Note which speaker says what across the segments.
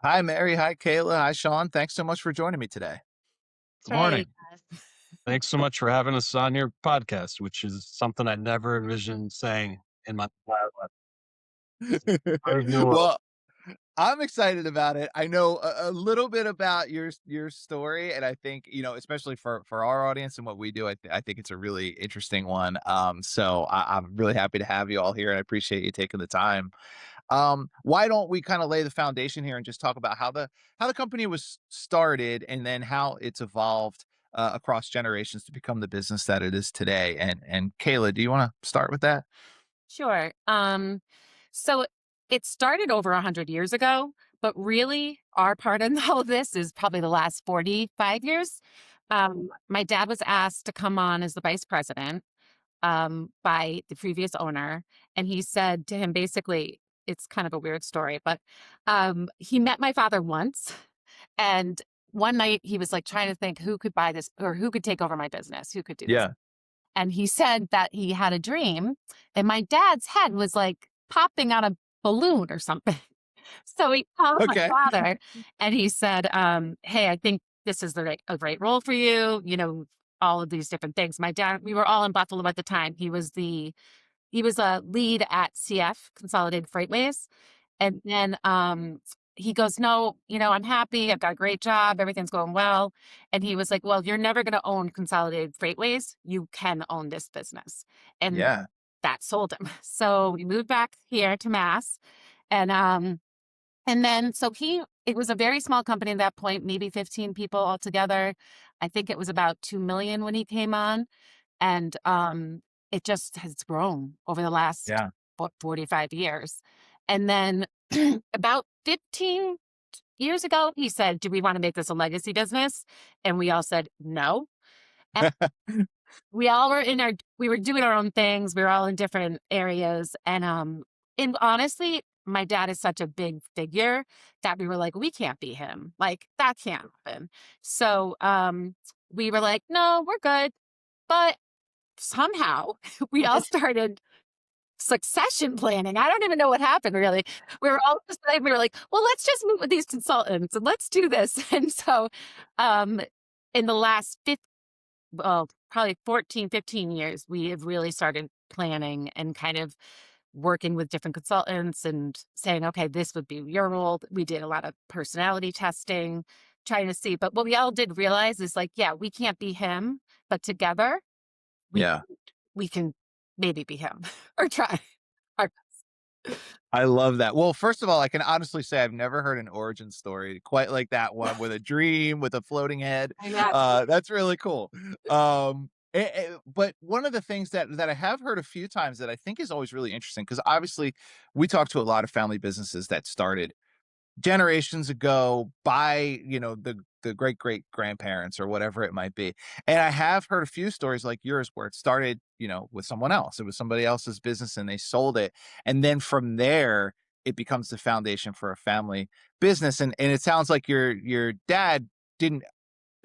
Speaker 1: Hi, Mary. Hi, Kayla. Hi, Sean. Thanks so much for joining me today.
Speaker 2: Good morning.
Speaker 3: Hey,
Speaker 2: Thanks so much for having us on your podcast, which is something I never envisioned saying in my entire life. Brave new world.
Speaker 1: Well, I'm excited about it. I know a little bit about your story, and I think especially for our audience and what we do, I think it's a really interesting one. So I'm really happy to have you all here, and I appreciate you taking the time. Why don't we kind of lay the foundation here and just talk about how the company was started, and then how it's evolved across generations to become the business that it is today. And Kayla, do you want to start with that?
Speaker 3: sure. So it started over 100 years ago, but really our part in all of this is probably the last 45 years. My dad was asked to come on as the vice president by the previous owner. And he said to him, basically, it's kind of a weird story, but he met my father once. And one night he was like trying to think who could buy this or who could take over my business, who could do this.
Speaker 1: Yeah.
Speaker 3: And he said that he had a dream, and my dad's head was like popping out a balloon or something. So he called my
Speaker 1: Okay.
Speaker 3: father and he said, hey, I think this is a great role for you, all of these different things. My dad, we were all in Buffalo at the time. He was a lead at CF, Consolidated Freightways. And then he goes, no, I'm happy. I've got a great job. Everything's going well. And he was like, well, you're never going to own Consolidated Freightways. You can own this business. And
Speaker 1: Yeah.
Speaker 3: that sold him. So we moved back here to Mass. And then it was a very small company at that point, maybe 15 people altogether. I think it was about 2 million when he came on. And it just has grown over the last
Speaker 1: Yeah.
Speaker 3: 45 years. And then about 15 years ago, he said, do we want to make this a legacy business? And we all said no. And we all were we were doing our own things. We were all in different areas. And honestly, my dad is such a big figure that we were like, we can't be him. Like, that can't happen. So we were like, no, we're good. But somehow we all started succession planning. I don't even know what happened really. We were all just like, we were like, well, let's just meet with these consultants and let's do this. And so um in the last probably 14, 15 years, we have really started planning and kind of working with different consultants and saying, okay, this would be your role. We did a lot of personality testing, trying to see. But what we all did realize is like, yeah, we can't be him, but together we
Speaker 1: Yeah.
Speaker 3: we can maybe be him or try our
Speaker 1: I love that. Well, first of all, I can honestly say I've never heard an origin story quite like that one, with a dream, with a floating head.
Speaker 3: I know.
Speaker 1: That's really cool. But one of the things that I have heard a few times that I think is always really interesting, because obviously we talk to a lot of family businesses that started generations ago by the great great grandparents or whatever it might be. And I have heard a few stories like yours where it started with someone else. It was somebody else's business and they sold it, and then from there it becomes the foundation for a family business. And it sounds like your dad didn't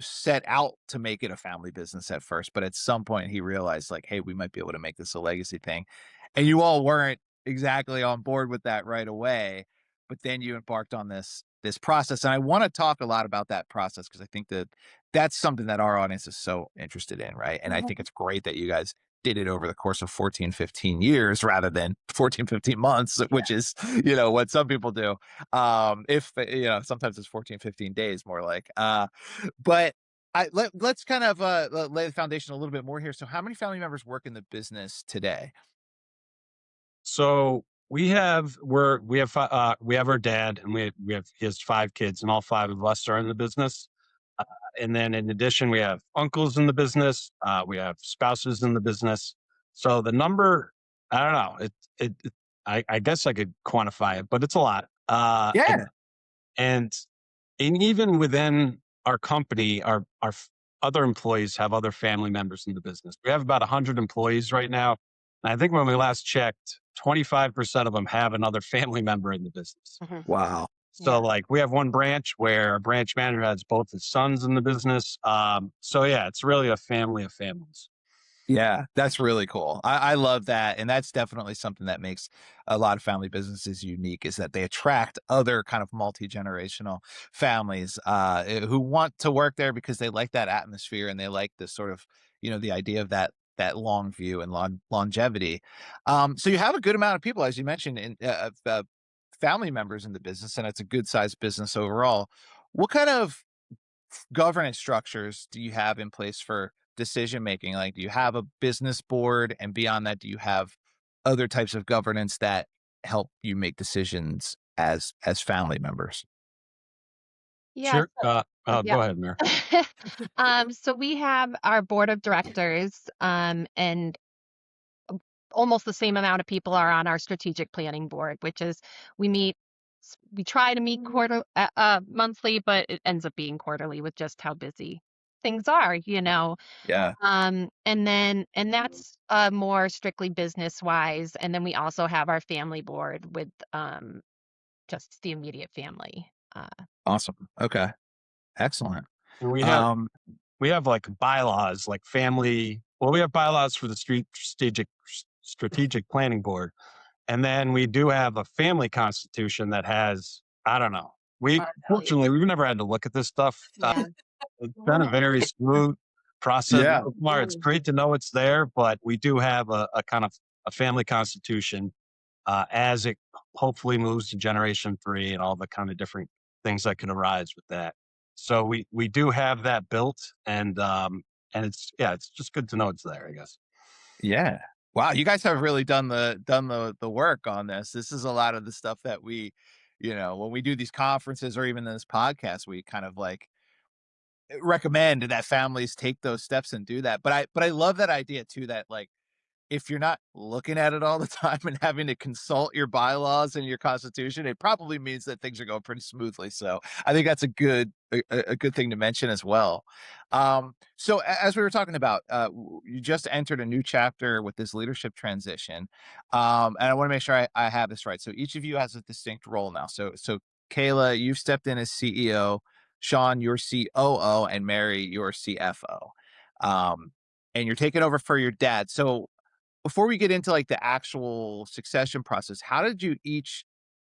Speaker 1: set out to make it a family business at first, but at some point he realized, like, hey, we might be able to make this a legacy thing. And you all weren't exactly on board with that right away, but then you embarked on this process. And I want to talk a lot about that process, because I think that that's something that our audience is so interested in, right? And I think it's great that you guys did it over the course of 14, 15 years rather than 14, 15 months, which is what some people do. If sometimes it's 14, 15 days more like. But let's kind of lay the foundation a little bit more here. So how many family members work in the business today?
Speaker 2: So we have our dad, and we have he has 5 kids, and all 5 of us are in the business. Uh, and then in addition, we have uncles in the business. We have spouses in the business. So the number, I don't know. I guess I could quantify it, but it's a lot.
Speaker 1: Yeah.
Speaker 2: And even within our company, other employees have other family members in the business. We have about 100 employees right now. And I think when we last checked, 25% of them have another family member in the business.
Speaker 3: Mhm.
Speaker 1: Wow.
Speaker 2: So
Speaker 3: Yeah.
Speaker 2: like we have one branch where a branch manager has both his sons in the business. So yeah, it's really a family of families.
Speaker 1: Yeah, that's really cool. I love that, and that's definitely something that makes a lot of family businesses unique, is that they attract other kind of multi-generational families, who want to work there because they like that atmosphere and they like the sort of, the idea of that long view and longevity. So you have a good amount of people, as you mentioned, family members in the business, and it's a good-sized business overall. What kind of governance structures do you have in place for decision making? Like, do you have a business board? And beyond that, do you have other types of governance that help you make decisions as family members?
Speaker 4: Yeah,
Speaker 2: Sure.
Speaker 4: yeah.
Speaker 2: Go ahead, Mayor.
Speaker 4: So we have our board of directors, and almost the same amount of people are on our strategic planning board, which is we meet, we try to meet monthly, but it ends up being quarterly with just how busy things are.
Speaker 1: Yeah.
Speaker 4: And that's more strictly business wise. And then we also have our family board with just the immediate family.
Speaker 1: Awesome. Okay. Excellent.
Speaker 2: And
Speaker 1: Um,
Speaker 2: we have like bylaws, like family. Well, we have bylaws for the strategic planning board, and then we do have a family constitution that has, I don't know. Fortunately, we've never had to look at this stuff.
Speaker 4: Yeah.
Speaker 2: It's been a very smooth process
Speaker 1: yeah.
Speaker 2: so far. It's great to know it's there, but we do have a kind of a family constitution as it hopefully moves to generation 3 and all the kind of different things that can arise with that. So we do have that built, and it's just good to know it's there, I guess.
Speaker 1: Yeah. Wow, you guys have really done the work on this. This is a lot of the stuff that we, when we do these conferences or even this podcast, we kind of like recommend that families take those steps and do that. But I love that idea too, that like, if you're not looking at it all the time and having to consult your bylaws and your constitution, it probably means that things are going pretty smoothly. So I think that's a good thing to mention as well. So as we were talking about, you just entered a new chapter with this leadership transition, and I want to make sure I have this right. So each of you has a distinct role now. So Kayla, you've stepped in as CEO. Sean, you're COO, and Mary, you're CFO. And you're taking over for your dad. So before we get into like the actual succession process, how did you each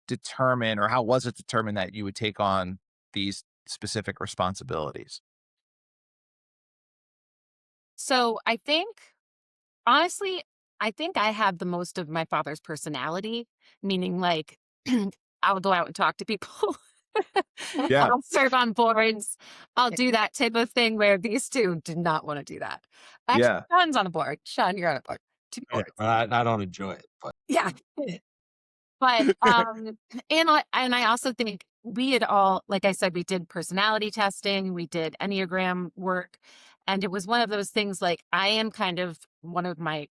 Speaker 1: determine, or how was it determined that you would take on these specific responsibilities?
Speaker 3: So I think, honestly, I think I have the most of my father's personality, meaning like I'll go out and talk to people.
Speaker 1: Yeah.
Speaker 3: I'll serve on boards. I'll do that type of thing where these two did not want to do that. Actually,
Speaker 1: Yeah.
Speaker 3: Sean's on a board. Sean, you're on a board. Two
Speaker 2: Yeah,
Speaker 3: boards.
Speaker 2: I don't enjoy it, but
Speaker 3: Yeah. But and I also think we had all, like I said, we did personality testing, we did Enneagram work, and it was one of those things like I am kind of one of my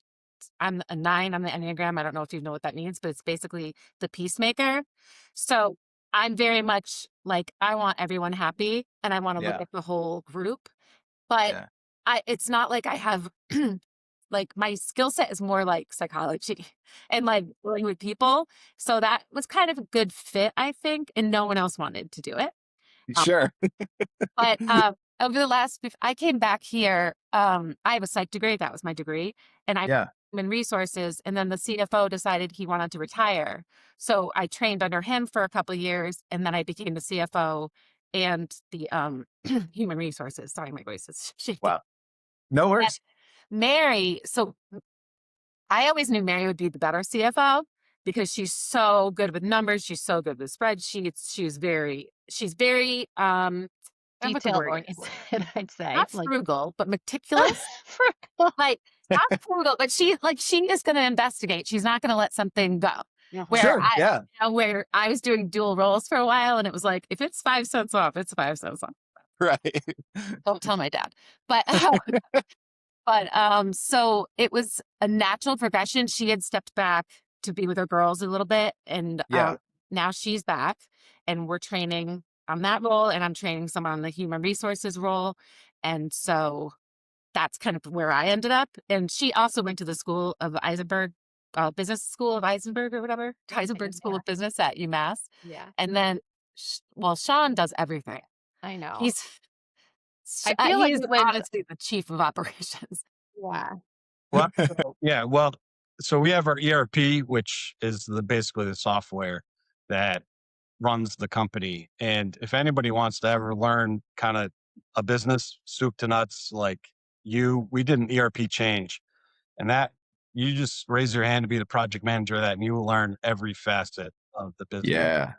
Speaker 3: I'm a 9 on the Enneagram. I don't know if you know what that means, but it's basically the peacemaker. So I'm very much like I want everyone happy and I want to look
Speaker 1: Yeah.
Speaker 3: at the whole group. But
Speaker 1: Yeah.
Speaker 3: it's not like I have like my skill set is more like psychology and like dealing with people. So that was kind of a good fit, I think, and no one else wanted to do it. Um,
Speaker 1: Sure.
Speaker 3: but over the last, I came back here. I have a psych degree. That was my degree, and I
Speaker 1: Yeah.
Speaker 3: human resources. And then the CFO decided he wanted to retire, so I trained under him for a couple of years, and then I became the CFO and the human resources. Sorry, my voice is shaking.
Speaker 1: Wow. No
Speaker 3: And
Speaker 1: worries.
Speaker 3: Mary, so I always knew Mary would be the better CFO because she's so good with numbers. She's so good with spreadsheets. She's very what's the
Speaker 4: Detail
Speaker 3: word?
Speaker 4: oriented, I'd say.
Speaker 3: Not
Speaker 4: Like
Speaker 3: frugal, but meticulous.
Speaker 4: frugal.
Speaker 3: Like not frugal, but she is going to investigate. She's not going to let something go. Where
Speaker 1: Sure. Yeah.
Speaker 3: where I was doing dual roles for a while, and it was like if it's 5 cents off, it's 5 cents off.
Speaker 1: Right.
Speaker 3: Don't tell my dad. But so it was a natural progression. She had stepped back to be with her girls a little bit, and
Speaker 1: Yeah.
Speaker 3: now she's back, and we're training on that role, and I'm training someone on the human resources role, and so that's kind of where I ended up. And she also went to the school of Eisenberg, Business School of Eisenberg or whatever, Heisenberg School of Business at UMass,
Speaker 4: Yeah,
Speaker 3: and then Sean does everything.
Speaker 4: I know.
Speaker 3: He's
Speaker 4: I feel like
Speaker 3: he's
Speaker 4: it was
Speaker 3: honestly the chief of operations.
Speaker 4: yeah.
Speaker 2: Well, yeah, well, so we have our ERP, which is basically the software that runs the company. And if anybody wants to ever learn kind of a business soup to nuts, like we did an ERP change, and that you just raise your hand to be the project manager of that, and you will learn every facet of the business.
Speaker 1: Yeah.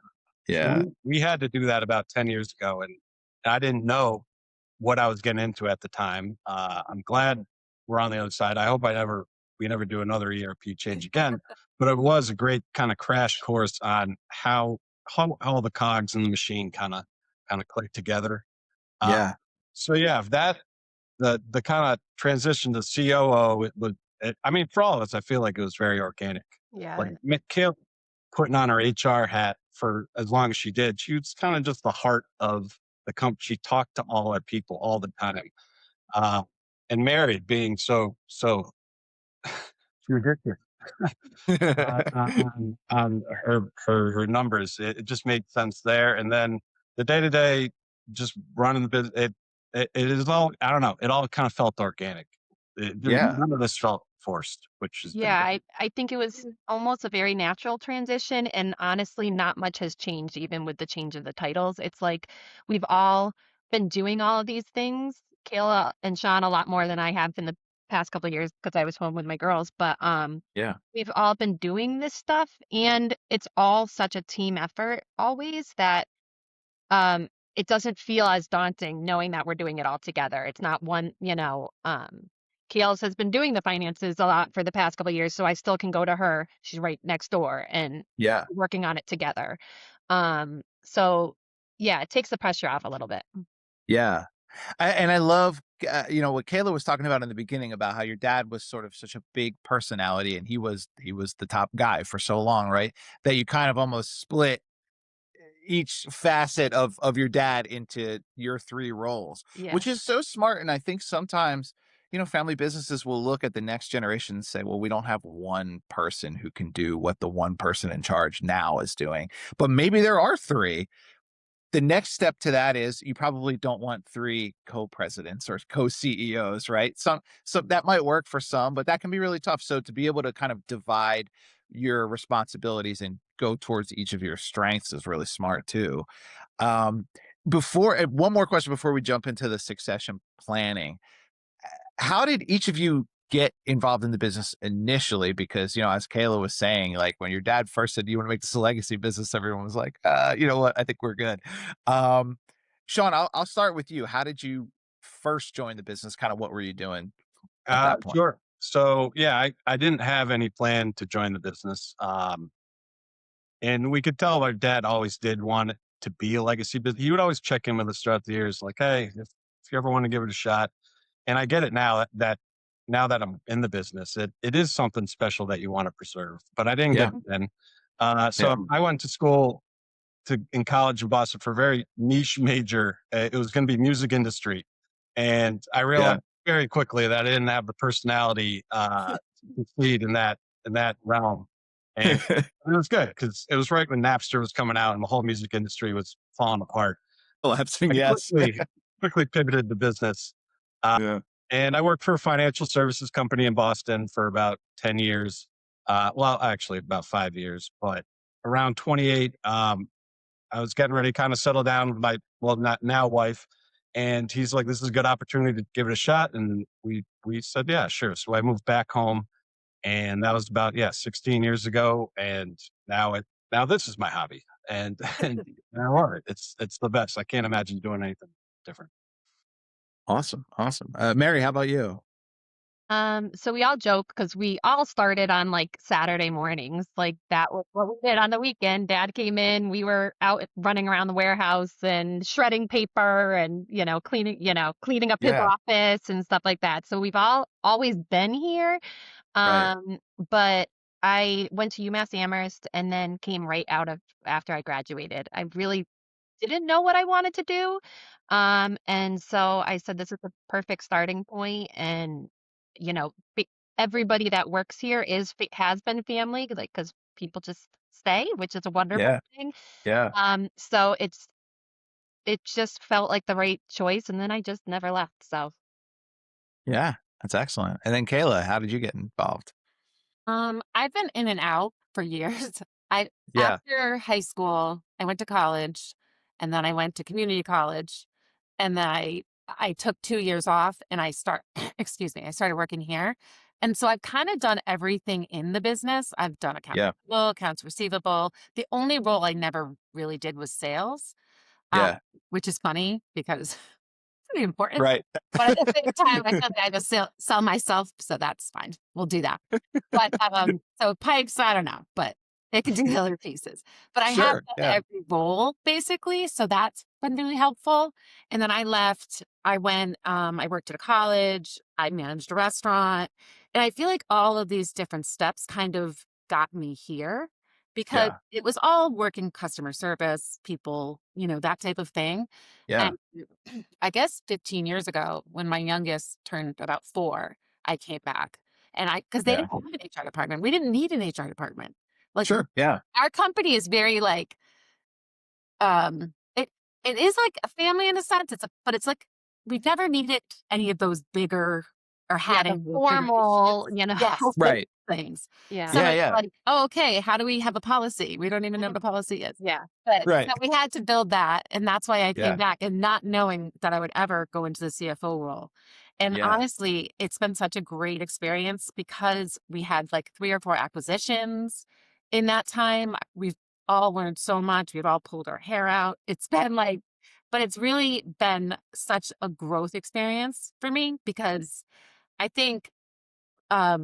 Speaker 2: So
Speaker 1: Yeah.
Speaker 2: we had to do that about 10 years ago, and I didn't know what I was getting into at the time. I'm glad we're on the other side. I hope we never do another ERP change again. But it was a great kind of crash course on how all the cogs in the machine kind of click together. Uh,
Speaker 1: Yeah.
Speaker 2: so yeah, if that the kind of transition to COO, I mean, for all of us, I feel like it was very organic.
Speaker 4: Yeah.
Speaker 2: Like Mikhail putting on her HR hat for as long as she did, she was kind of just the heart of the company. She talked to all our people all the time. Uh, and married being she was ridiculous on her numbers. It just made sense there. And then the day to day, just running the business, it is all, I don't know, it all kind of felt organic.
Speaker 1: Yeah.
Speaker 2: None of this felt forced, which has been
Speaker 4: Yeah,
Speaker 2: great.
Speaker 4: I think it was almost a very natural transition, and honestly, not much has changed even with the change of the titles. It's like we've all been doing all of these things, Kayla and Sean a lot more than I have in the past couple of years because I was home with my girls, but
Speaker 1: Yeah.
Speaker 4: we've all been doing this stuff, and it's all such a team effort always that it doesn't feel as daunting knowing that we're doing it all together. It's not one, Kales has been doing the finances a lot for the past couple of years, so I still can go to her. She's right next door and
Speaker 1: Yeah.
Speaker 4: working on it together. So yeah, it takes the pressure off a little bit.
Speaker 1: Yeah. And I love, what Kayla was talking about in the beginning about how your dad was sort of such a big personality and he was the top guy for so long, right? That you kind of almost split each facet of your dad into your three roles,
Speaker 4: Yeah.
Speaker 1: which is so smart. And I think sometimes, family businesses will look at the next generation and say, well, we don't have one person who can do what the one person in charge now is doing, but maybe there are three. The next step to that is you probably don't want three co-presidents or co-CEOs, right? So that might work for some, but that can be really tough. So to be able to kind of divide your responsibilities and go towards each of your strengths is really smart too. Um, one more question before we jump into the succession planning. How did each of you get involved in the business initially? Because, as Kayla was saying, like when your dad first said, you want to make this a legacy business, everyone was like, you know what? I think we're good. Um, Sean, I'll start with you. How did you first join the business? Kind of what were you doing at that point?
Speaker 2: Sure. So yeah, I didn't have any plan to join the business. And we could tell our dad always did want it to be a legacy business. He would always check in with us throughout the years, like, hey, if you ever want to give it a shot. And I get it now that I'm in the business, it is something special that you want to preserve. But I didn't get
Speaker 1: Yeah.
Speaker 2: it then.
Speaker 1: Yeah.
Speaker 2: So I went to school in college in Boston for a very niche major. It was going to be music industry. And I
Speaker 1: Yeah.
Speaker 2: realized very quickly that I didn't have the personality to succeed in that realm. And it was good because it was right when Napster was coming out and the whole music industry was falling apart.
Speaker 1: Collapsing.
Speaker 2: I
Speaker 1: Yes.
Speaker 2: quickly pivoted the business. Uh,
Speaker 1: Yeah.
Speaker 2: and I worked for a financial services company in Boston for about 10 years. Well, actually about 5 years, but around 28, I was getting ready to kind of settle down with my, well, not now wife. And he's like, this is a good opportunity to give it a shot. And we said, yeah, sure. So I moved back home and that was about, 16 years ago. And now this is my hobby. And, and I love it. It's the best. I can't imagine doing anything different.
Speaker 1: Awesome. Awesome. Mary, how about you?
Speaker 4: So we all joke because we all started on like Saturday mornings. Like that was what we did on the weekend. Dad came in, we were out running around the warehouse and shredding paper and, cleaning up his
Speaker 1: Yeah.
Speaker 4: office and stuff like that. So we've all always been here.
Speaker 1: Right.
Speaker 4: Um, but I went to UMass Amherst and then came right out of after I graduated. I really didn't know what I wanted to do. And so I said, this is the perfect starting point. And, you know, be, everybody that works here has been family, like, because people just stay, which is a wonderful
Speaker 1: Yeah.
Speaker 4: thing.
Speaker 1: Yeah.
Speaker 4: So it just felt like the right choice. And then I just never left. So
Speaker 1: Yeah. That's excellent. And then Kayla, how did you get involved?
Speaker 3: I've been in and out for years. I
Speaker 1: Yeah.
Speaker 3: After high school, I went to college, and then I went to community college, and then I took 2 years off, and excuse me, I started working here. And so I've kind of done everything in the business. I've done accounts
Speaker 1: Yeah.
Speaker 3: payable, accounts receivable. The only role I never really did was sales, um,
Speaker 1: Yeah.
Speaker 3: which is funny because pretty important.
Speaker 1: Right.
Speaker 3: But at the same time, I feel like I just sell myself, so that's fine. We'll do that. But so pipes, I don't know, but it can do the other pieces. But I have
Speaker 1: Sure.
Speaker 3: done
Speaker 1: Yeah.
Speaker 3: every role basically, so that's been really helpful. And then I left. I went. I worked at a college. I managed a restaurant, and I feel like all of these different steps kind of got me here because
Speaker 1: Yeah.
Speaker 3: it was all working customer service, people, that type of thing.
Speaker 1: Yeah.
Speaker 3: And I guess 15 years ago, when my youngest turned about 4, I came back. And because they
Speaker 1: Yeah.
Speaker 3: didn't have an HR department. We didn't need an HR department. Like,
Speaker 1: Sure. Yeah.
Speaker 3: our company is very like, it is like a family in a sense. But it's like we've never needed any of those bigger or
Speaker 4: Yeah,
Speaker 3: had
Speaker 4: the
Speaker 3: any of those bigger
Speaker 4: formal,
Speaker 3: issues. Yes, those
Speaker 1: Right.
Speaker 3: things.
Speaker 4: yeah,
Speaker 3: So
Speaker 1: Yeah.
Speaker 3: it's
Speaker 1: Yeah.
Speaker 3: like, oh, okay, how do we have a policy? We don't even know what a policy is.
Speaker 4: yeah.
Speaker 3: But
Speaker 1: Right.
Speaker 3: so we had to build that, and that's why I came
Speaker 1: Yeah.
Speaker 3: back, and not knowing that I would ever go into the CFO role. And
Speaker 1: Yeah.
Speaker 3: honestly, it's been such a great experience because we had like 3 or 4 acquisitions in that time. We've all learned so much. We've all pulled our hair out. It's been like, but it's really been such a growth experience for me because I think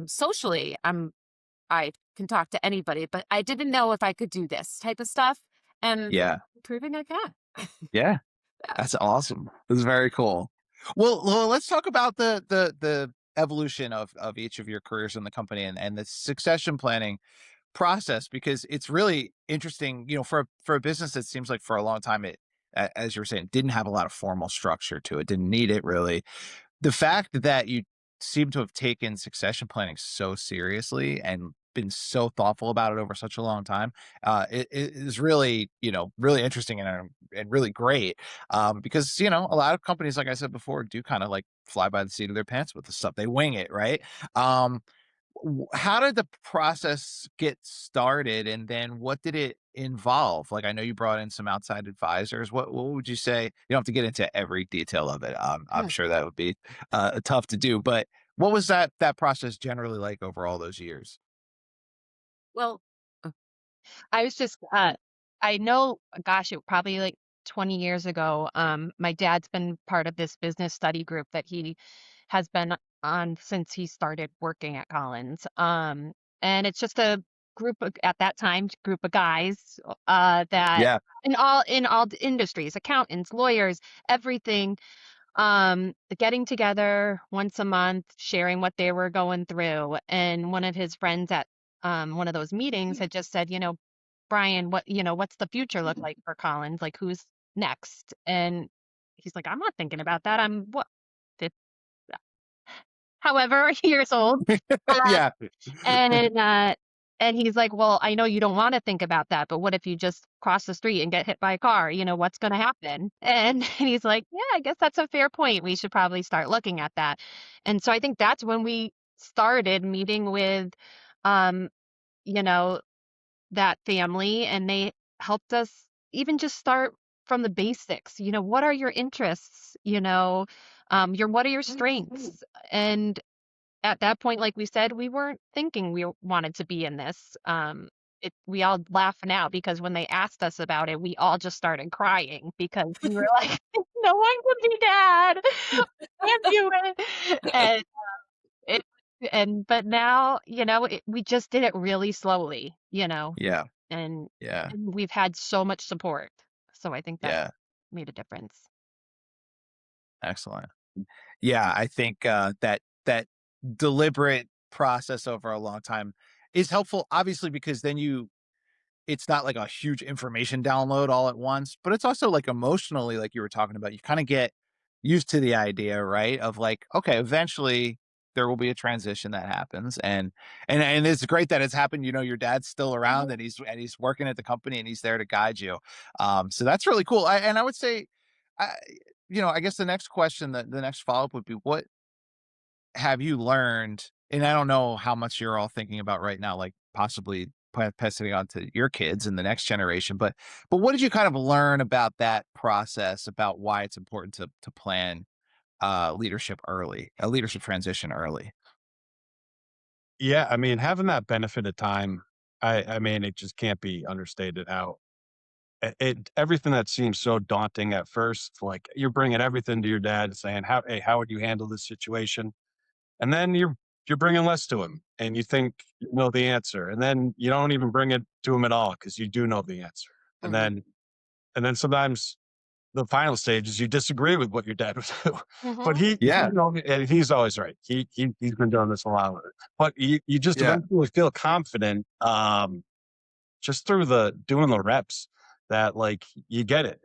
Speaker 3: socially I can talk to anybody, but I didn't know if I could do this type of stuff, and
Speaker 1: Yeah.
Speaker 3: proving I can.
Speaker 1: Yeah.
Speaker 3: Yeah.
Speaker 1: That's awesome. This is very cool. Well, let's talk about the evolution of each of your careers in the company and the succession planning process because it's really interesting, for a business that seems like for a long time as you were saying, didn't have a lot of formal structure to it, didn't need it really. The fact that you seem to have taken succession planning so seriously and been so thoughtful about it over such a long time, it is really, really interesting and really great. Because a lot of companies, like I said before, do kind of like fly by the seat of their pants with the stuff. They wing it, right? Um, how did the process get started, and then what did it involve? Like, I know you brought in some outside advisors. What would you say? You don't have to get into every detail of it. I'm
Speaker 3: Yeah.
Speaker 1: sure that would be tough to do. But what was that process generally like over all those years?
Speaker 3: Well, uh,
Speaker 4: I was just, I know, gosh, it probably like 20 years ago. My dad's been part of this business study group that he has been on since he started working at Collins. And it's just a at that time, group of guys, that
Speaker 1: Yeah,
Speaker 4: in all industries, accountants, lawyers, everything, getting together once a month, sharing what they were going through. And one of his friends at one of those meetings had just said, Brian, what's the future look like for Collins? Like, who's next? And he's like, I'm not thinking about that. I'm what, fif- however years old. Uh,
Speaker 1: yeah,
Speaker 4: and he's like, well, I know you don't want to think about that, but what if you just cross the street and get hit by a car? What's going to happen? And he's like, yeah, I guess that's a fair point. We should probably start looking at that. And so I think that's when we started meeting with, um, you know, that family, and they helped us even just start from the basics. What are your interests? What are your strengths? And at that point, like we said, we weren't thinking we wanted to be in this. We all laugh now because when they asked us about it, we all just started crying because we were like, no one can be dad. Can't do it. It but now, we just did it really slowly,
Speaker 1: yeah,
Speaker 4: and
Speaker 1: yeah,
Speaker 4: we've had so much support. So I think that
Speaker 1: yeah.
Speaker 4: made a difference.
Speaker 1: Excellent. Yeah, I think that deliberate process over a long time is helpful, obviously, because then it's not like a huge information download all at once, but it's also like emotionally, like you were talking about, you kind of get used to the idea, right? Of like, okay, eventually there will be a transition that happens. And it's great that it's happened. Your dad's still around and he's working at the company and he's there to guide you. So that's really cool. And I would say, I, I guess the next question, the next follow-up would be, what have you learned, and I don't know how much you're all thinking about right now, like possibly passing it on to your kids and the next generation, but what did you kind of learn about that process, about why it's important to plan leadership early, a leadership transition early?
Speaker 2: Yeah, I mean, having that benefit of time, I mean, it just can't be understated how everything that seems so daunting at first, like you're bringing everything to your dad saying, hey, how would you handle this situation? And then you're bringing less to him and you think you know the answer. And then you don't even bring it to him at all because you do know the answer. And
Speaker 4: Hmm.
Speaker 2: then sometimes the final stage is you disagree with what your dad would do. But
Speaker 4: Hmm.
Speaker 2: you
Speaker 1: Yeah,
Speaker 2: know, and he's always right. He's been doing this a lot. But you just
Speaker 1: yeah,
Speaker 2: eventually feel confident, just through the doing the reps that like you get it.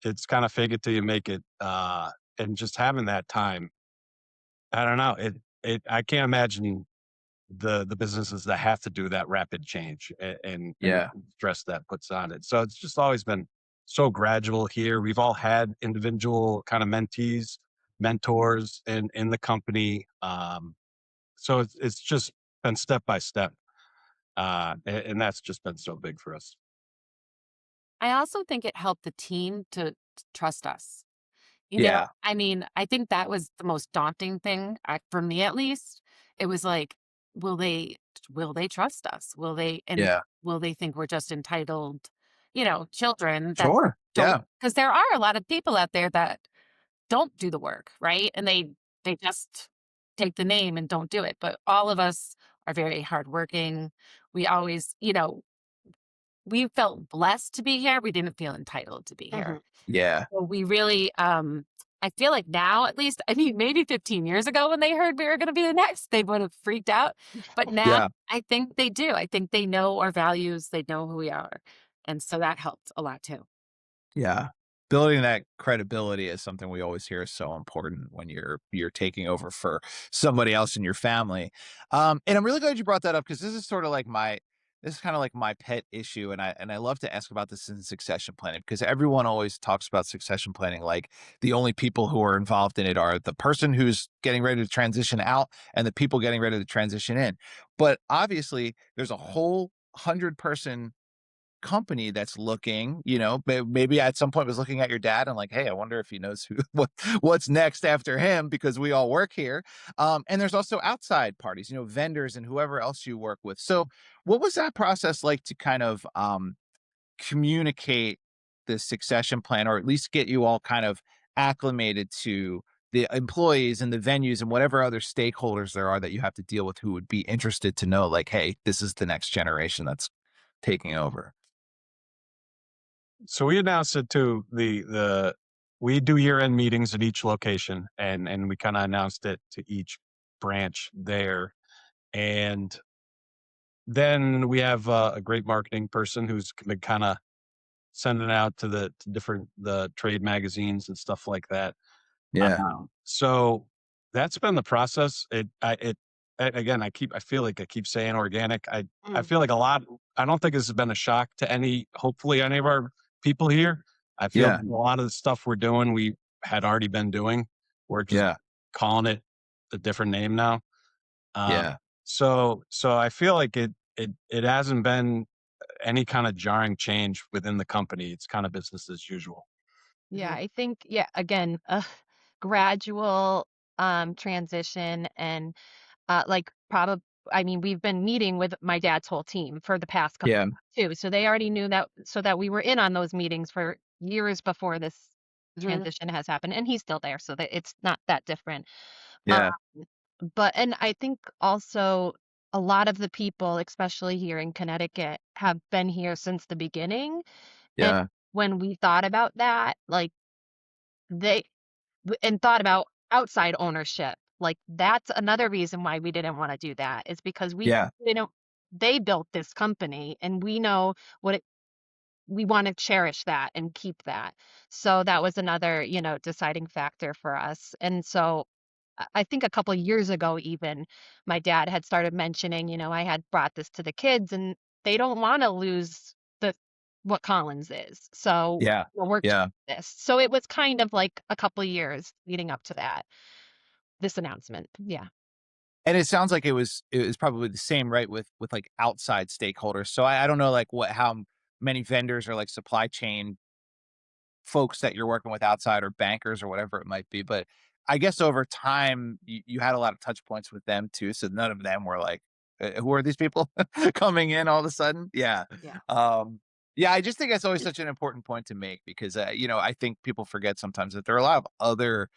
Speaker 2: It's kind of fake it till you make it. And just having that time, I don't know. I can't imagine the businesses that have to do that rapid change and the
Speaker 1: yeah,
Speaker 2: stress that puts on it. So it's just always been so gradual here. We've all had individual kind of mentees, mentors in the company. So it's just been step by step. And that's just been so big for us.
Speaker 3: I also think it helped the team to trust us.
Speaker 1: yeah,
Speaker 3: I mean, I think that was the most daunting thing, for me at least. It was like, will they will they trust us?
Speaker 1: yeah.
Speaker 3: Will they think we're just entitled, children that
Speaker 1: Sure.
Speaker 3: don't,
Speaker 1: Yeah,
Speaker 3: because there are a lot of people out there that don't do the work, right? And they just take the name and don't do it. But all of us are very hardworking. We always, we felt blessed to be here. We didn't feel entitled to be
Speaker 4: Hmm.
Speaker 3: here.
Speaker 1: yeah,
Speaker 3: So we really, I feel like now, at least, I mean, maybe 15 years ago when they heard we were going to be the next, they would have freaked out. But now
Speaker 1: yeah.
Speaker 3: I think they do. I think they know our values, they know who we are. And so that helped a lot too.
Speaker 1: Yeah. Building that credibility is something we always hear is so important when you're taking over for somebody else in your family. And I'm really glad you brought that up because this is kind of like my pet issue, and I love to ask about this in succession planning because everyone always talks about succession planning like the only people who are involved in it are the person who's getting ready to transition out and the people getting ready to transition in. But obviously, there's a whole 100-person company that's looking, maybe at some point was looking at your dad and like, hey, I wonder if he knows what's next after him because we all work here. And there's also outside parties, vendors and whoever else you work with. So, what was that process like to kind of communicate the succession plan, or at least get you all kind of acclimated to the employees and the venues and whatever other stakeholders there are that you have to deal with who would be interested to know, like, hey, this is the next generation that's taking over.
Speaker 2: So we announced it to the we do year end meetings at each location and we kind of announced it to each branch there. And then we have a great marketing person who's been kind of sending out to to different the trade magazines and stuff like that.
Speaker 1: Yeah.
Speaker 2: So that's been the process. Again, I feel like I keep saying organic. I
Speaker 4: Mm.
Speaker 2: feel like a lot. I don't think this has been a shock to hopefully any of our people here. I feel
Speaker 1: Yeah.
Speaker 2: a lot of the stuff we're doing, we had already been doing. We're just
Speaker 1: Yeah.
Speaker 2: calling it a different name now. Uh,
Speaker 1: Yeah.
Speaker 2: so I feel like it hasn't been any kind of jarring change within the company. It's kind of business as usual.
Speaker 4: Yeah, I think, yeah, again, a gradual transition and like probably, I mean, we've been meeting with my dad's whole team for the past couple
Speaker 1: Yeah.
Speaker 4: too. So they already knew that, so that we were in on those meetings for years before this
Speaker 3: Mhm.
Speaker 4: transition has happened. And he's still there, so that it's not that different. Um,
Speaker 1: Yeah.
Speaker 4: and I think also a lot of the people, especially here in Connecticut, have been here since the beginning. And
Speaker 1: Yeah.
Speaker 4: when we thought about that, like they and thought about outside ownership. Like that's another reason why we didn't want to do that is because we
Speaker 1: Yeah.
Speaker 4: didn't they built this company and we know what it we want to cherish that and keep that. So that was another, deciding factor for us. And so I think a couple of years ago even my dad had started mentioning, I had brought this to the kids and they don't want to lose the what Collins is. So
Speaker 1: Yeah.
Speaker 4: we're keeping
Speaker 1: Yeah.
Speaker 4: this. So it was kind of like a couple of years leading up to that. this announcement. Yeah.
Speaker 1: And it sounds like it was probably the same, right, with like outside stakeholders. So I don't know like how many vendors or like supply chain folks that you're working with outside or bankers or whatever it might be, but I guess over time you had a lot of touch points with them too. So none of them were like, who are these people coming in all of a sudden? Yeah.
Speaker 3: Yeah.
Speaker 1: Yeah, I just think that's always such an important point to make because, I think people forget sometimes that there are a lot of other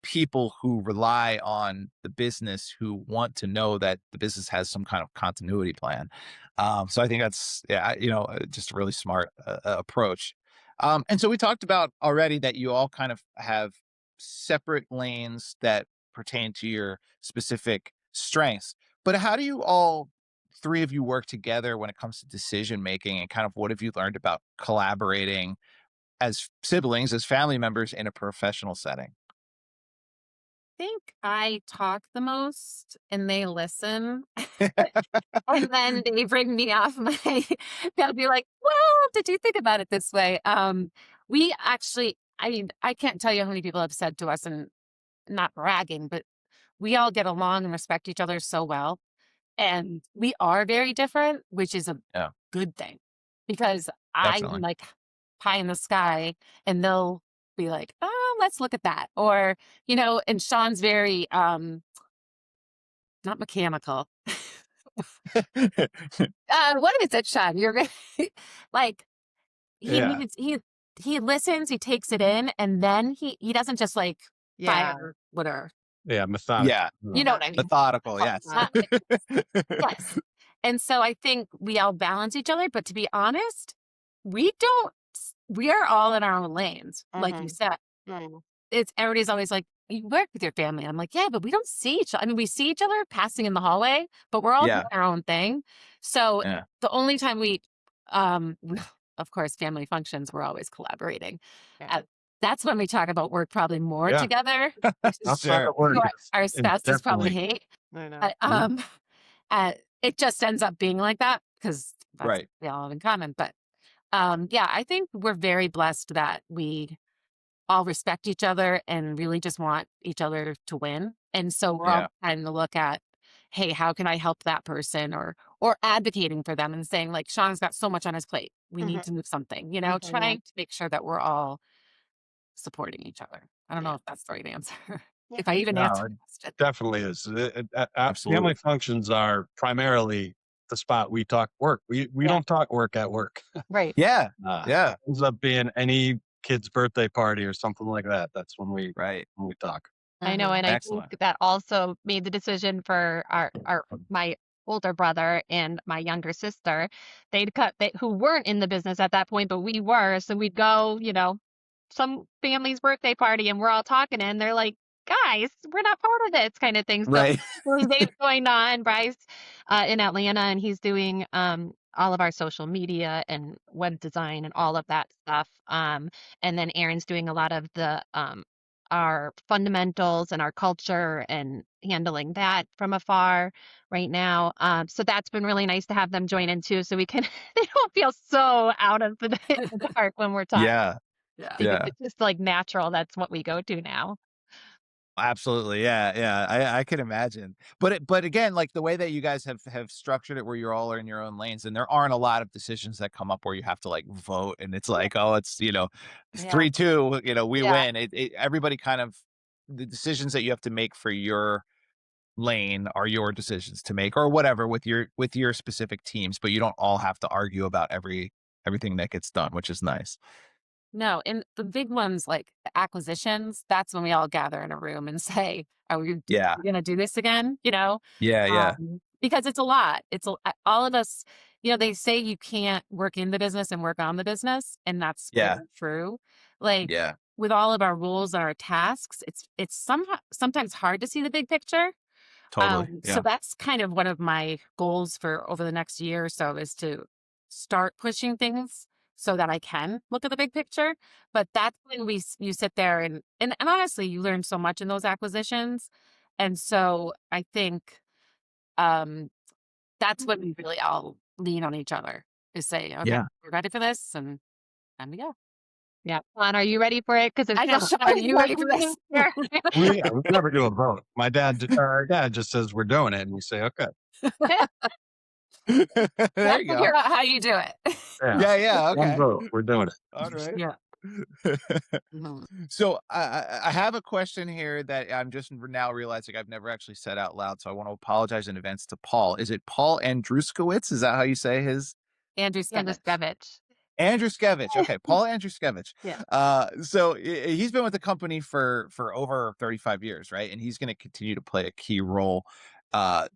Speaker 1: people who rely on the business who want to know that the business has some kind of continuity plan. So I think that's just a really smart approach. And so we talked about already that you all kind of have separate lanes that pertain to your specific strengths. But how do you all three of you work together when it comes to decision making, and kind of what have you learned about collaborating as siblings, as family members in a professional setting?
Speaker 3: Think I talk the most and they listen. And then they bring me off my they'll be like, "Well, did you think about it this way?" We actually I mean, I can't tell you how many people have said to us, and not bragging, but we all get along and respect each other so well. And we are very different, which is a
Speaker 1: Yeah,
Speaker 3: good thing because I'm
Speaker 1: definitely.
Speaker 3: like pie in the sky and they'll be like, "Oh, let's look at that." Or, and Sean's very not mechanical. What is it, Sean? You're very like he
Speaker 2: Yeah.
Speaker 3: needs he listens, he takes it in, and then he doesn't just like
Speaker 4: Yeah.
Speaker 3: fire whatever.
Speaker 2: Yeah. Methodical.
Speaker 1: Yeah,
Speaker 3: You know what I mean?
Speaker 1: methodical, yes.
Speaker 3: Not like yes. And so I think we all balance each other, but to be honest, we are all in our own lanes, like you
Speaker 4: Mm-hmm.
Speaker 3: said. It's everybody's always like, "You work with your family." I'm like, "Yeah, but we don't see each other. I mean, we see each other passing in the hallway, but we're all doing
Speaker 1: Yeah,
Speaker 3: our own thing." So
Speaker 1: yeah,
Speaker 3: the only time um, of course, family functions, we're always collaborating.
Speaker 4: Yeah.
Speaker 3: Uh, that's when we talk about work probably more
Speaker 2: Yeah.
Speaker 3: together, which is
Speaker 2: Outside
Speaker 1: sure.
Speaker 2: of work,
Speaker 3: what our
Speaker 2: and
Speaker 3: spouses probably
Speaker 2: definitely.
Speaker 3: hate.
Speaker 4: I know.
Speaker 3: But,
Speaker 2: Yeah.
Speaker 3: it just ends up being like that because that's
Speaker 1: Right.
Speaker 3: we all have in common. But yeah, I think we're very blessed that we all respect each other and really just want each other to win. And so we're all
Speaker 1: Yeah,
Speaker 3: trying to look at, hey, how can I help that person, or advocating for them and saying, like, Sean's got so much on his plate. We need
Speaker 4: Mm-hmm.
Speaker 3: to move something,
Speaker 4: Mm-hmm.
Speaker 3: trying to make sure that we're all supporting each other. I don't know
Speaker 4: Yeah.
Speaker 3: if that's the right answer.
Speaker 4: Yeah.
Speaker 3: If I even
Speaker 2: No,
Speaker 3: answered
Speaker 2: it
Speaker 3: the question.
Speaker 2: definitely is. Family
Speaker 1: absolutely.
Speaker 2: functions are primarily the spot we talk work. We
Speaker 4: Yeah.
Speaker 2: don't talk work at work.
Speaker 4: Right.
Speaker 1: Yeah, yeah,
Speaker 2: Ends up being any kid's birthday party or something like that. That's
Speaker 1: right.
Speaker 2: when we talk.
Speaker 4: I know,
Speaker 3: Mhm.
Speaker 4: and I think
Speaker 1: Excellent.
Speaker 4: that also made the decision for our my older brother and my younger sister. Who weren't in the business at that point, but we were. So we'd go, some family's birthday party, and we're all talking, and they're like, "Guys, we're not part of this," kind of thing. So
Speaker 1: Right.
Speaker 4: they've joined on. Bryce in Atlanta, and he's doing all of our social media and web design and all of that stuff. And then Aaron's doing a lot of the our fundamentals and our culture and handling that from afar right now. So that's been really nice to have them join in too, so we can they don't feel so out of the dark when we're talking.
Speaker 1: Yeah,
Speaker 3: Yeah.
Speaker 1: yeah.
Speaker 4: It's just like natural. That's what we go to now.
Speaker 1: Absolutely. Yeah, yeah. I can imagine. But again, like the way that you guys have structured it where you're all in your own lanes and there aren't a lot of decisions that come up where you have to like vote and it's
Speaker 4: Yeah.
Speaker 1: like, oh, it's,
Speaker 3: Yeah.
Speaker 1: 3-2, we
Speaker 4: Yeah.
Speaker 1: win. Everybody kind of the decisions that you have to make for your lane are your decisions to make or whatever with your specific teams, but you don't all have to argue about everything that gets done, which is nice.
Speaker 3: No, and the big ones like the acquisitions, that's when we all gather in a room and say, "Are
Speaker 1: Yeah.
Speaker 3: we gonna do this again?"
Speaker 1: Yeah, yeah.
Speaker 3: Because it's a lot. All of us, they say you can't work in the business and work on the business, and that's
Speaker 1: Yeah.
Speaker 3: very true. Like
Speaker 1: Yeah.
Speaker 3: with all of our rules and our tasks, it's sometimes hard to see the big picture.
Speaker 1: Totally.
Speaker 3: So
Speaker 1: Yeah.
Speaker 3: that's kind of one of my goals for over the next year or so is to start pushing things so that I can look at the big picture. But that's when you sit there and honestly, you learn so much in those acquisitions. And so I think um, that's when we really all lean on each other to say, okay,
Speaker 1: Yeah.
Speaker 3: we're ready for this and we go.
Speaker 4: Yeah. Juan, are you ready for it? Because it's
Speaker 3: I
Speaker 4: kind
Speaker 3: just,
Speaker 4: of
Speaker 3: are you ready for this?
Speaker 4: here.
Speaker 2: We never do a vote. Our dad just says we're doing it, and we say okay.
Speaker 1: There
Speaker 3: We'll
Speaker 1: you go.
Speaker 3: figure out how you do it.
Speaker 2: Yeah,
Speaker 1: Yeah,
Speaker 2: one
Speaker 1: okay.
Speaker 2: vote. We're doing it.
Speaker 1: All right.
Speaker 3: Yeah. Mhm.
Speaker 1: So I have a question here that I'm just now realizing I've never actually said out loud. So I want to apologize in advance to Paul. Is it Paul Andruskowitz? Is that how you say his?
Speaker 3: Andrew
Speaker 4: Andrew
Speaker 3: Skevich.
Speaker 4: Skevich.
Speaker 1: Andruskevich. Okay, Paul Andruskevich.
Speaker 4: Yeah.
Speaker 1: So he's been with the company for over 35 years, right? And he's going to continue to play a key role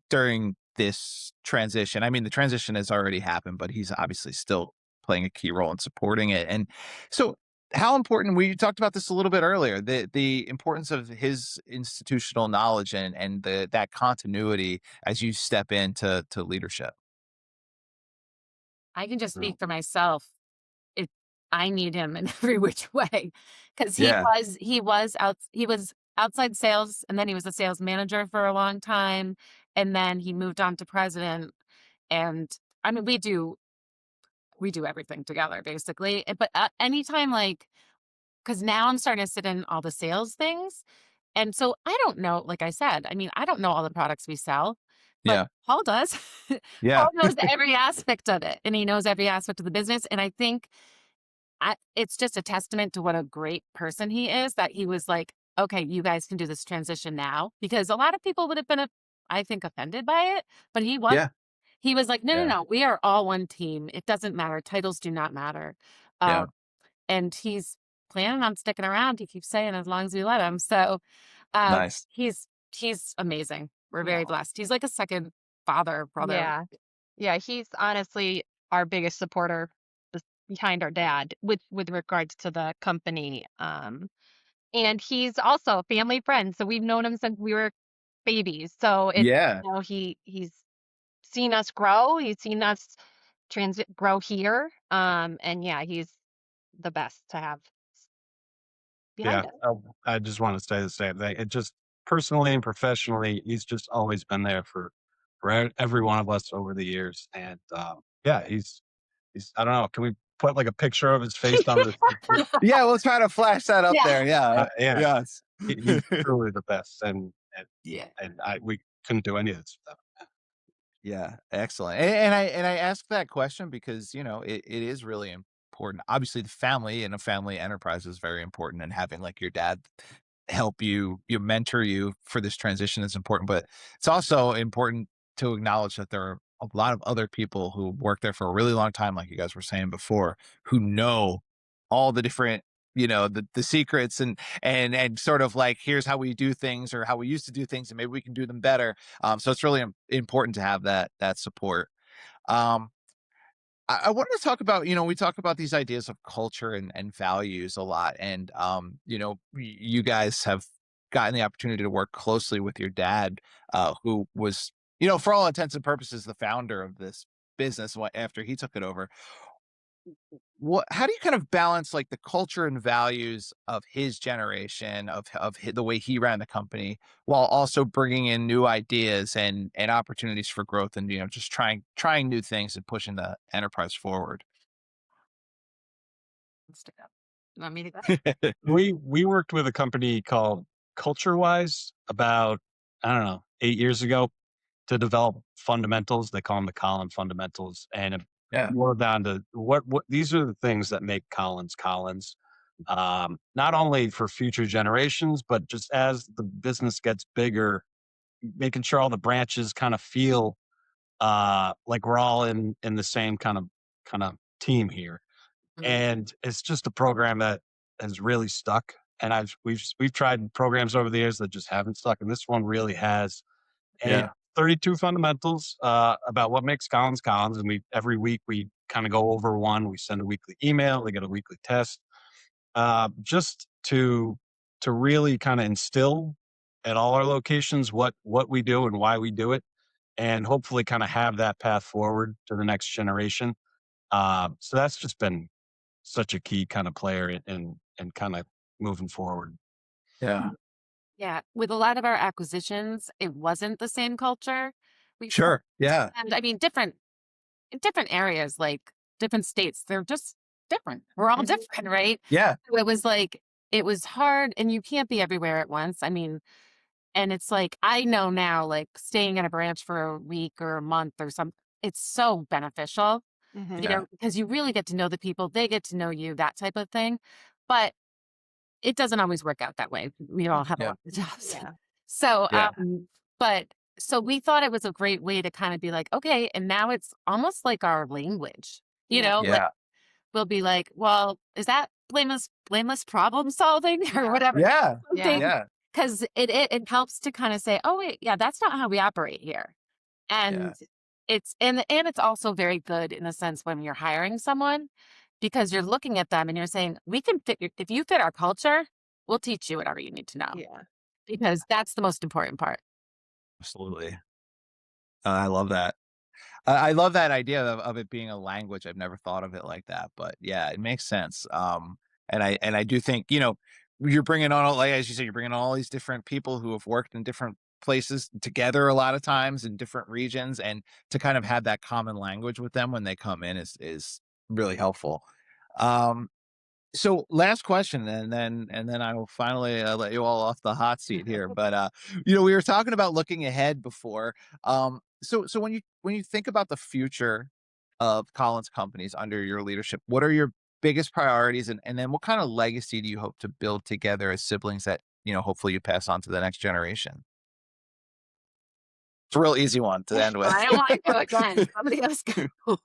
Speaker 1: during this transition. I mean, the transition has already happened, but he's obviously still playing a key role in supporting it. And so how important, we talked about this a little bit earlier, the importance of his institutional knowledge and that continuity as you step into leadership.
Speaker 3: I can just
Speaker 2: No.
Speaker 3: speak for myself. It, I need him in every which way because
Speaker 1: Yeah.
Speaker 3: he was outside sales, and then he was a sales manager for a long time, and then he moved on to president. And I mean, we do everything together basically. But anytime, like, because now I'm starting to sit in all the sales things, and so I don't know. Like I said, I mean, I don't know all the products we sell, but
Speaker 1: Yeah.
Speaker 3: Paul does.
Speaker 1: Yeah.
Speaker 3: Paul knows every aspect of it, and he knows every aspect of the business. And I think it's just a testament to what a great person he is that he was like, okay, you guys can do this transition now, because a lot of people would have been, I think, offended by it, but
Speaker 1: Yeah.
Speaker 3: he was like, no, no,
Speaker 1: Yeah.
Speaker 3: no, we are all one team. It doesn't matter. Titles do not matter.
Speaker 1: Yeah.
Speaker 3: And he's planning on sticking around. He keeps saying as long as we let him. So
Speaker 1: Nice.
Speaker 3: he's amazing. We're
Speaker 4: Yeah.
Speaker 3: very blessed. He's like a second father, brother.
Speaker 4: Yeah. Yeah. He's honestly our biggest supporter behind our dad with regards to the company. And he's also a family friend. So we've known him since we were babies. So it's,
Speaker 1: Yeah.
Speaker 4: he's seen us grow. He's seen us grow here. And yeah, he's the best to have
Speaker 2: Yeah,
Speaker 4: behind us.
Speaker 2: I just want to say the same thing. It just personally and professionally, he's just always been there for every one of us over the years. And yeah, he's I don't know. Can we put like a picture of his face on the?
Speaker 1: Yeah, we'll try to flash that up
Speaker 3: Yeah.
Speaker 1: there. Yeah.
Speaker 2: Yeah,
Speaker 1: Yes.
Speaker 2: he's truly the best,
Speaker 3: Yeah.
Speaker 2: and we couldn't do any of this stuff.
Speaker 1: Yeah, excellent. And I asked that question because, it is really important. Obviously, the family and a family enterprise is very important, and having like your dad help you mentor you for this transition is important, but it's also important to acknowledge that there are a lot of other people who work there for a really long time, like you guys were saying before, who know all the different, the secrets and sort of like, here's how we do things or how we used to do things, and maybe we can do them better. So it's really important to have that support. Um, I wanted to talk about, we talk about these ideas of culture and values a lot. And, you guys have gotten the opportunity to work closely with your dad, who was, for all intents and purposes, the founder of this business after he took it over. How do you kind of balance like the culture and values of his generation, the way he ran the company, while also bringing in new ideas and opportunities for growth, and just trying new things and pushing the enterprise forward?
Speaker 3: Let's do that. You want me to go?
Speaker 2: We worked with a company called CultureWise about, I don't know, 8 years ago, to develop fundamentals. They call them the Collin fundamentals, and it
Speaker 1: Yeah.
Speaker 2: boiled down to what these are the things that make Collins Collins. Not only for future generations, but just as the business gets bigger, making sure all the branches kind of feel like we're all in the same kind of team here.
Speaker 3: Mhm.
Speaker 2: And it's just a program that has really stuck. And we've tried programs over the years that just haven't stuck, and this one really has. And
Speaker 1: Yeah.
Speaker 2: 32 fundamentals about what makes Collins Collins. And every week we kind of go over one. We send a weekly email. They get a weekly test, just to really kind of instill at all our locations what we do and why we do it, and hopefully kind of have that path forward to the next generation. So that's just been such a key kind of player in kind of moving forward.
Speaker 1: Yeah.
Speaker 3: Yeah, with a lot of our acquisitions, it wasn't the same culture. We
Speaker 1: Sure. Yeah.
Speaker 3: and I mean different in different areas, like different states, they're just different. We're all different, right?
Speaker 1: Yeah.
Speaker 3: So it was like, it was hard, and you can't be everywhere at once. I mean, and it's like, I know now, like staying in a branch for a week or a month or something, it's so beneficial,
Speaker 1: Yeah.
Speaker 3: because you really get to know the people, they get to know you, that type of thing. But it doesn't always work out that way. We all have a
Speaker 1: Yeah.
Speaker 3: lot of jobs.
Speaker 4: Yeah.
Speaker 3: So,
Speaker 1: Yeah.
Speaker 3: but so we thought it was a great way to kind of be like, okay, and now it's almost like our language,
Speaker 4: Yeah.
Speaker 3: like
Speaker 1: Yeah.
Speaker 3: we'll be like, well, is that blameless problem solving or whatever
Speaker 1: Yeah.
Speaker 4: Yeah.
Speaker 3: thing?
Speaker 1: Yeah.
Speaker 3: Because it helps to kind of say, oh wait, yeah, that's not how we operate here.
Speaker 1: Yeah.
Speaker 3: And it's also very good in a sense when you're hiring someone, because you're looking at them and you're saying, we can fit if you fit our culture, we'll teach you whatever you need to know,
Speaker 4: Yeah.
Speaker 3: because that's the most important part.
Speaker 1: Absolutely. I love that. I love that idea of it being a language. I've never thought of it like that, but yeah, it makes sense. And I do think, you're bringing on all, like as you said, you're bringing on all these different people who have worked in different places together a lot of times in different regions, and to kind of have that common language with them when they come in is really helpful. Um, So last question, and then I will finally let you all off the hot seat here. But we were talking about looking ahead before. So when you think about the future of Collins companies under your leadership, what are your biggest priorities, and then what kind of legacy do you hope to build together as siblings that hopefully you pass on to the next generation? It's a real easy one to end with.
Speaker 3: I don't want to go again. Somebody else go.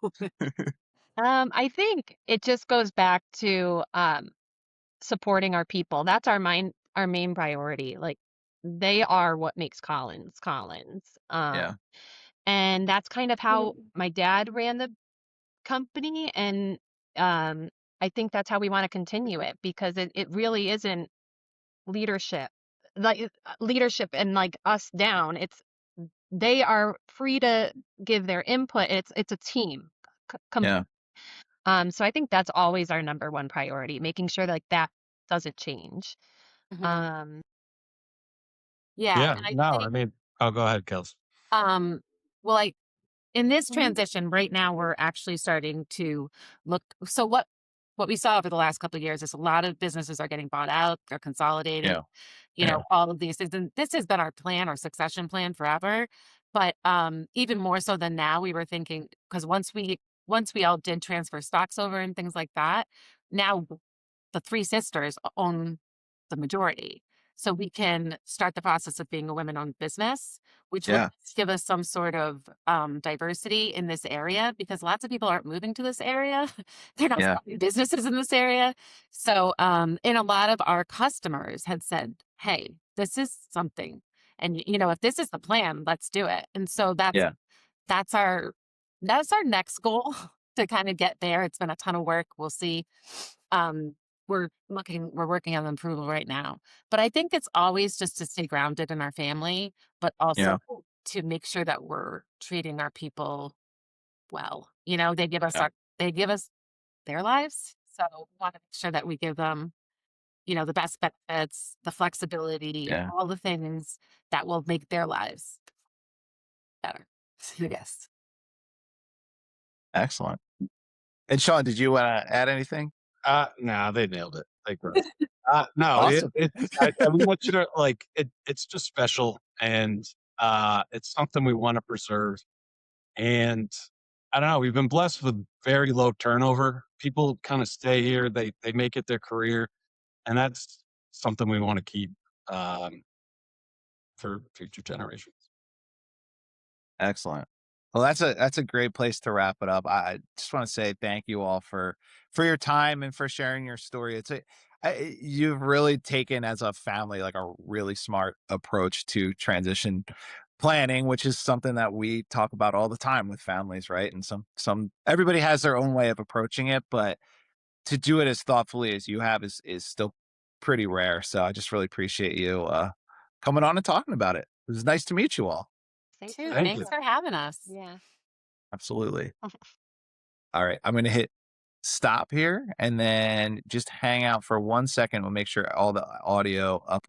Speaker 4: I think it just goes back to supporting our people. That's our main priority. Like they are what makes Collins Collins.
Speaker 1: Yeah,
Speaker 4: And that's kind of how my dad ran the company, and um I think that's how we want to continue it, because it really isn't leadership. Leadership and like us down. It's they are free to give their input. It's a team.
Speaker 1: yeah,
Speaker 4: So I think that's always our number one priority, making sure like that doesn't change.
Speaker 3: Mhm.
Speaker 4: Um,
Speaker 3: Yeah,
Speaker 2: Yeah.
Speaker 3: and I
Speaker 2: No, I
Speaker 3: think,
Speaker 2: mean, oh, go ahead, Kels.
Speaker 3: well, in this transition right now, we're actually starting to look. So what we saw over the last couple of years is a lot of businesses are getting bought out, they're consolidating,
Speaker 1: yeah, yeah,
Speaker 3: all of these things. And this has been our plan, our succession plan forever. But even more so than now, we were thinking, because once we all did transfer stocks over and things like that, now the three sisters own the majority. So we can start the process of being a women-owned business, which would
Speaker 1: yeah,
Speaker 3: give us some sort of diversity in this area, because lots of people aren't moving to this area. They're not
Speaker 1: yeah,
Speaker 3: starting businesses in this area. So, and a lot of our customers had said, hey, this is something. And, if this is the plan, let's do it. And so
Speaker 1: yeah,
Speaker 3: that's our, that's our next goal to kind of get there. It's been a ton of work. We'll see. Um, we're working on the approval right now. But I think it's always just to stay grounded in our family, but also
Speaker 1: yeah,
Speaker 3: to make sure that we're treating our people well. They give us
Speaker 1: yeah,
Speaker 3: their lives. So we want to make sure that we give them, the best benefits, the flexibility,
Speaker 1: yeah.
Speaker 3: all the things that will make their lives better. I guess.
Speaker 1: Excellent. And Sean, did you want to add anything?
Speaker 2: No, they nailed it. Like, no,
Speaker 1: Awesome.
Speaker 2: we want you to like it. It's just special, and it's something we want to preserve. And I don't know, we've been blessed with very low turnover. People kind of stay here; they make it their career, and that's something we want to keep um, for future generations.
Speaker 1: Excellent. Well, that's a great place to wrap it up. I just want to say thank you all for your time and for sharing your story. You've really taken as a family like a really smart approach to transition planning, which is something that we talk about all the time with families, right? And some everybody has their own way of approaching it, but to do it as thoughtfully as you have is still pretty rare. So I just really appreciate you coming on and talking about it. It was nice to meet you all.
Speaker 4: thanks for
Speaker 3: Too.
Speaker 2: Thank
Speaker 4: having
Speaker 2: you.
Speaker 3: Thanks
Speaker 4: us.
Speaker 3: for having us.
Speaker 4: Yeah.
Speaker 1: Absolutely. All right, I'm gonna hit stop here and then just hang out for 1 second. We'll make sure all the audio up